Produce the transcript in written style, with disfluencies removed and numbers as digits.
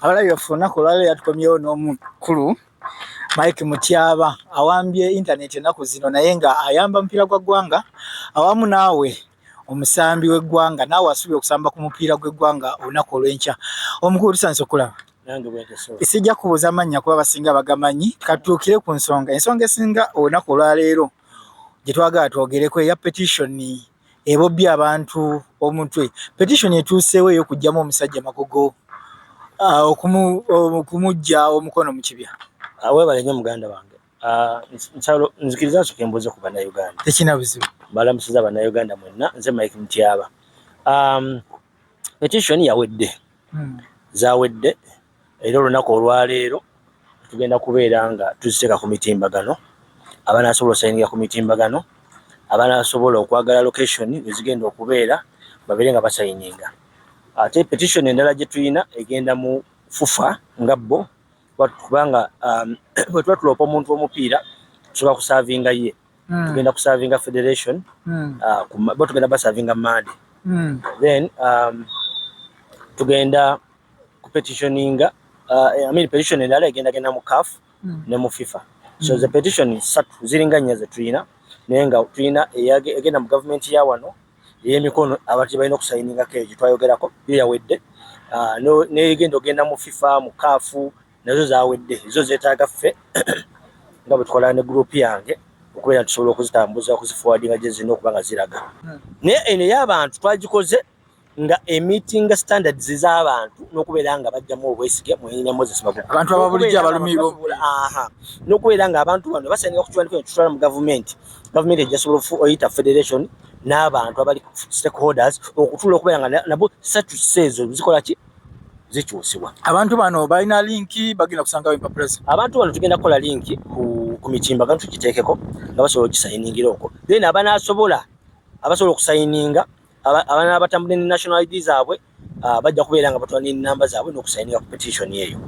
Abalabi baffe olunaku olwaleero yatukomyewo n'omukulu Mike Mutyaba awambye internet ennaku zino naye nga ayamba mupiira gwa ggwanga awamu naawe omusambi w'eggwanga naawe asubye okusamba ku mupiira gw'eggwanga olunaku olw'enkya. Omukulu tusanze okulaba. Sijja kubuuza amannya kuba basinga bagamanyi, katuukire ku ensonga esinga olunaku olwaleero gye twagala twogereko eya petitioni ebobbye abantu omutwe. Petitioni etuuseewo ey'okuggyamu omusajja Magogo okumujja omukono mu kibya. Weebale nnyo muganda wange. Nzikiriza nsooke mbuuze ku bannayuganda. Tekina buzibu. Mbalamusiza bannayuganda mwenna, nze Mike Mutyaba. Petition yawedde. Zawedde. Era olunaku olwaleero tugenda kubeera nga tuziteeka ku mitimbagano. Abanaasobola osayininga ku mitimbagano. Abanaasobola okwagala location ezigenda okubeera babeere nga basayininga. Ate petition endala gye tulina egenda mu FUFA nga bo kubanga bwe tuba tuloopa omuntu w'omupiira tusobola kusaavinga ye. Tugenda kusaavinga federation, bo tugenda basaavinga Madi. Then tugenda kupetitioninga petition endala egenda mu CAF ne mu FIFA. So the petition ssatu ziringa nnya ze tulina naye nga tulina egenda mu gavumenti ya wano ey'emikono abati balina okusayiningako egyo twayogerako yo yawedde. N'egenda ogenda mu FIFA mu CAF nazo zawedde, ezo zeetaaga ffe nga bwe tukola ne group yange okubeera tusobola okuzitambuza okuziforwardinga gye zirina okuba nga ziraga. Naye eno ey'abantu twagikoze nga meeting standards z'abantu n'okubeera nga bajjamu obwesige mwine Moses Magogo. Abantu ababulijjo abalumibo. N'okubeera nga abantu bano basayininga ku kiwandiiko tutwala mu gavumenti. Gavumenti ejja sobola oyita federation n'abantu abali stakeholders okutuula okubeera nga nabo ssatu ezo zikola ki? Zikyusibwa. Abantu bano balina linki bagenda kusangawo empapula ze. Abantu bano tugenda kukola linki ku mitimbagano tugiteekeko nga basobola okugisayiningira okwo. Then abasobola okusayininga abatambula ne national ID zaabwe bajja kubeera nga batwala n'ennamba zaabwe n'okusayininga ku petition eyo.